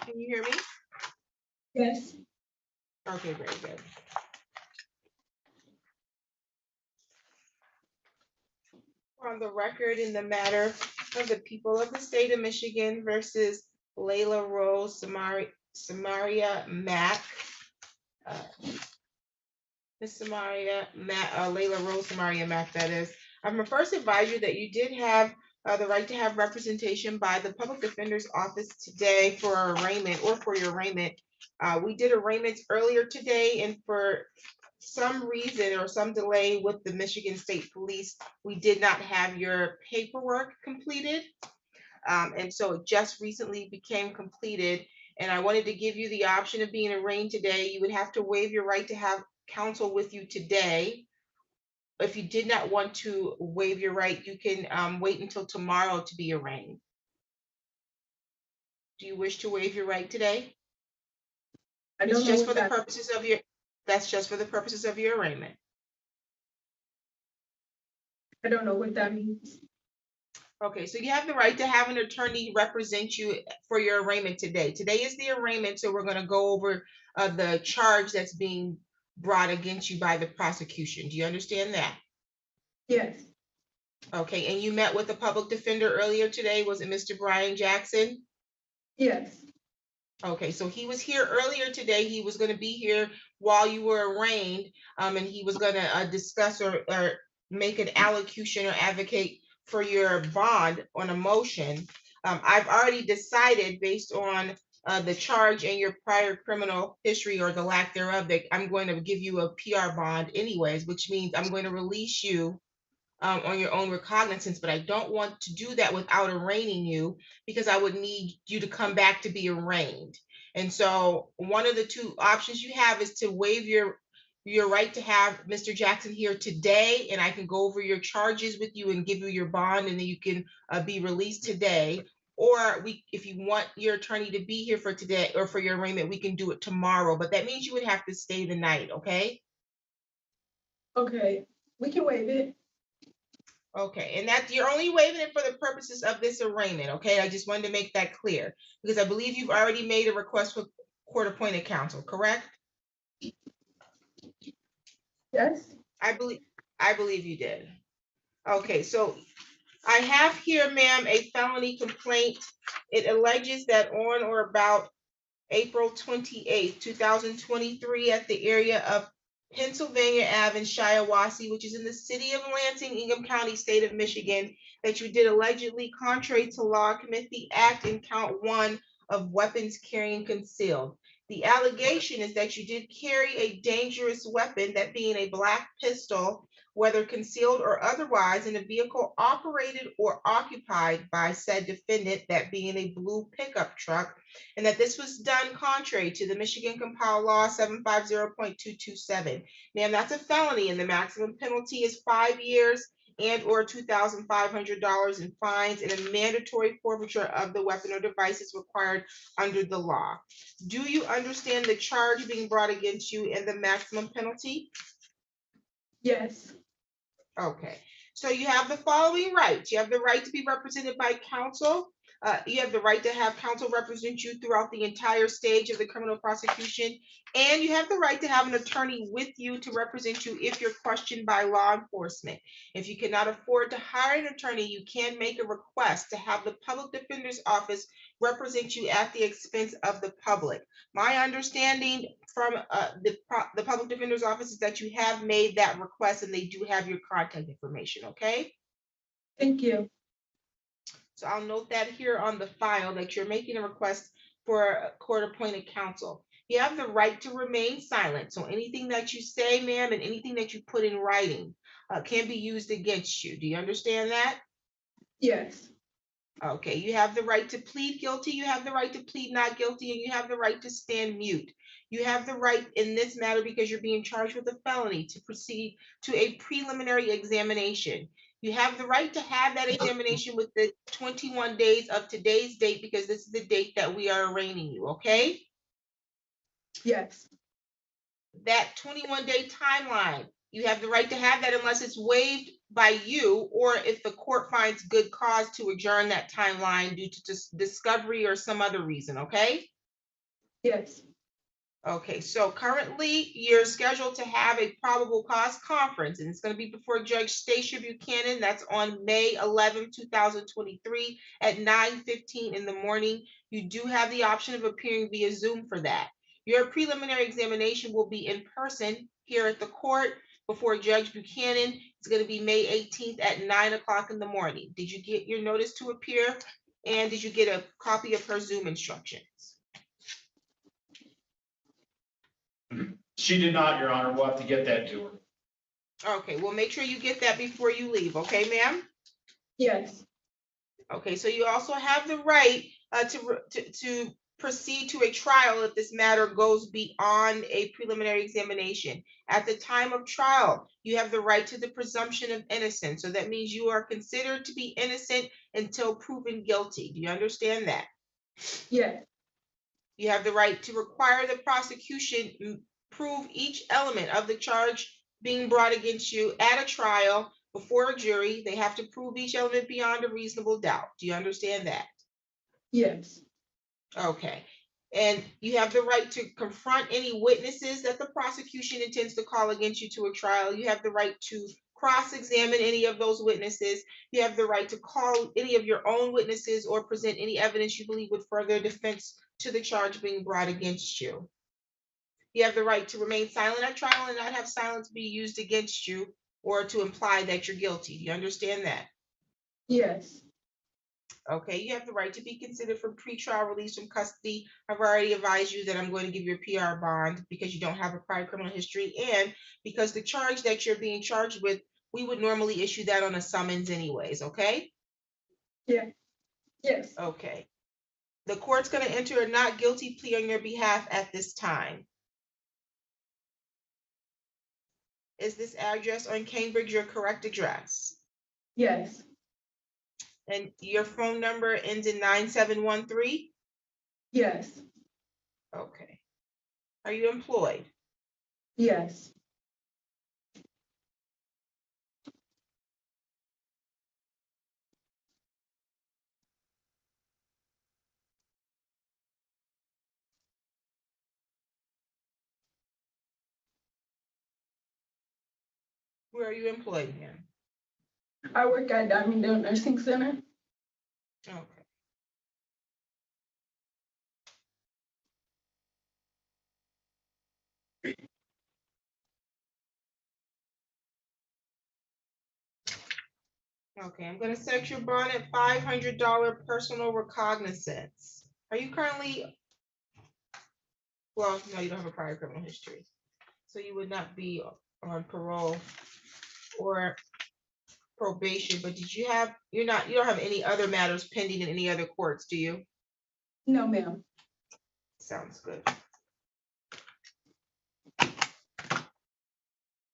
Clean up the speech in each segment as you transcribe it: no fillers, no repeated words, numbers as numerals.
Can you hear me? Yes. Okay, very good. On the record in the matter of the people of the state of Michigan versus Layla Rose Samaria Mack. Miss Samaria Mack, Layla Rose Samaria Mack, that is. I'm gonna first advise you that you did have the right to have representation by the public defender's office today for arraignment or for your arraignment. We did arraignments earlier today, and for some reason or some delay with the Michigan State Police, we did not have your paperwork completed. And so it just recently became completed. And I wanted to give you the option of being arraigned today. You would have to waive your right to have counsel with you today. If you did not want to waive your right, you can wait until tomorrow to be arraigned. Do you wish to waive your right today? I It's don't know just what for the that. purposes of your, that's just for the purposes of your arraignment. I don't know what that means. Okay, so you have the right to have an attorney represent you for your arraignment today. Today is the arraignment, so we're going to go over the charge that's being brought against you by the prosecution. Do you understand that? Yes. Okay, and you met with the public defender earlier today. Was it Mr. Brian Jackson? Yes. Okay, so he was here earlier today. He was going to be here while you were arraigned, and he was going to discuss or make an allocution or advocate for your bond on a motion. I've already decided based on the charge and your prior criminal history or the lack thereof that I'm going to give you a PR bond anyways, which means I'm going to release you on your own recognizance, but I don't want to do that without arraigning you because I would need you to come back to be arraigned. And so one of the two options you have is to waive your right to have Mr. Jackson here today, and I can go over your charges with you and give you your bond, and then you can be released today. Or if you want your attorney to be here for today or for your arraignment, we can do it tomorrow. But that means you would have to stay the night, okay? Okay. We can waive it. Okay, and that you're only waiving it for the purposes of this arraignment, okay? I just wanted to make that clear because I believe you've already made a request for court-appointed counsel, correct? Yes. I believe you did. Okay, so I have here, ma'am, a felony complaint. It alleges that on or about April 28th, 2023, at the area of Pennsylvania Ave in Shiawassee, which is in the city of Lansing, Ingham County, state of Michigan, that you did allegedly, contrary to law, commit the act in count 1 of weapons carrying concealed. The allegation is that you did carry a dangerous weapon, that being a black pistol, whether concealed or otherwise, in a vehicle operated or occupied by said defendant, that being a blue pickup truck, and that this was done contrary to the Michigan Compiled Law 750.227. Ma'am, that's a felony, and the maximum penalty is 5 years and or $2,500 in fines, and a mandatory forfeiture of the weapon or device is required under the law. Do you understand the charge being brought against you and the maximum penalty? Yes. Okay, so you have the following rights. You have the right to be represented by counsel. You have the right to have counsel represent you throughout the entire stage of the criminal prosecution, and you have the right to have an attorney with you to represent you if you're questioned by law enforcement. If you cannot afford to hire an attorney, you can make a request to have the public defender's office represent you at the expense of the public. My understanding from the public defender's office is that you have made that request and they do have your contact information, okay? Thank you. So I'll note that here on the file that you're making a request for court-appointed counsel. You have the right to remain silent. So anything that you say, ma'am, and anything that you put in writing can be used against you. Do you understand that? Yes. Okay, you have the right to plead guilty, you have the right to plead not guilty, and you have the right to stand mute. You have the right in this matter, because you're being charged with a felony, to proceed to a preliminary examination. You have the right to have that examination with the 21 days of today's date, because this is the date that we are arraigning you, okay? Yes. That 21-day timeline, you have the right to have that unless it's waived by you, or if the court finds good cause to adjourn that timeline due to discovery or some other reason, okay? Yes. Okay, so currently you're scheduled to have a probable cause conference, and it's going to be before Judge Stacia Buchanan. That's on May 11, 2023 at 9:15 in the morning. You do have the option of appearing via Zoom for that. Your preliminary examination will be in person here at the court before Judge Buchanan. It's going to be May 18th at 9 o'clock in the morning. Did you get your notice to appear? And did you get a copy of her Zoom instructions? She did not, Your Honor. We'll have to get that to her. Okay, well, make sure you get that before you leave, okay, ma'am? Yes. Okay, so you also have the right to proceed to a trial if this matter goes beyond a preliminary examination. At the time of trial, you have the right to the presumption of innocence. So that means you are considered to be innocent until proven guilty. Do you understand that? Yes. You have the right to require the prosecution prove each element of the charge being brought against you at a trial before a jury. They have to prove each element beyond a reasonable doubt. Do you understand that? Yes. Okay. And you have the right to confront any witnesses that the prosecution intends to call against you to a trial. You have the right to cross-examine any of those witnesses. You have the right to call any of your own witnesses or present any evidence you believe would further defense to the charge being brought against you. You have the right to remain silent at trial and not have silence be used against you or to imply that you're guilty. Do you understand that? Yes. Okay, you have the right to be considered for pretrial release from custody. I've already advised you that I'm going to give you a PR bond because you don't have a prior criminal history, and because the charge that you're being charged with, we would normally issue that on a summons anyways, okay? Yeah. Yes. Okay. The court's going to enter a not guilty plea on your behalf at this time. Is this address on Cambridge your correct address? Yes. And your phone number ends in 9713? Yes. Okay. Are you employed? Yes. Where are you employed, ma'am? I work at Diamondale Nursing Center. Okay. Okay, I'm gonna set your bond at $500 personal recognizance. Are you currently, well, no, you don't have a prior criminal history. So you would not be on parole or probation, but did you have, you don't have any other matters pending in any other courts, do you? No, ma'am. Sounds good.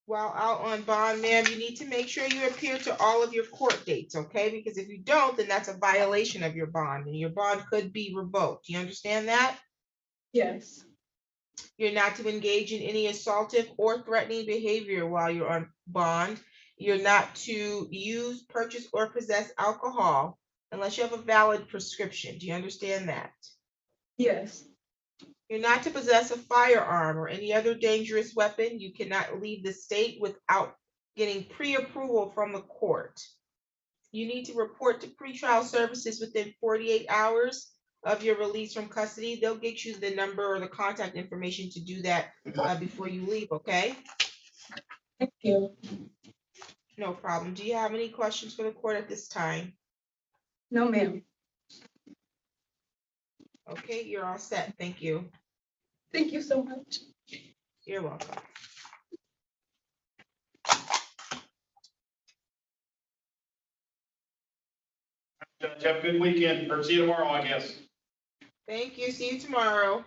While out on bond, ma'am, you need to make sure you appear to all of your court dates, okay? Because if you don't, then that's a violation of your bond and your bond could be revoked. Do you understand that? Yes. You're not to engage in any assaultive or threatening behavior while you're on bond. You're not to use, purchase, or possess alcohol unless you have a valid prescription. Do you understand that? Yes. You're not to possess a firearm or any other dangerous weapon. You cannot leave the state without getting pre-approval from the court. You need to report to pretrial services within 48 hours of your release from custody. They'll get you the number or the contact information to do that before you leave, okay? Thank you. No problem. Do you have any questions for the court at this time? No, ma'am. Okay, you're all set. Thank you. Thank you so much. You're welcome. Judge, have a good weekend, or see you tomorrow, I guess. Thank you. See you tomorrow.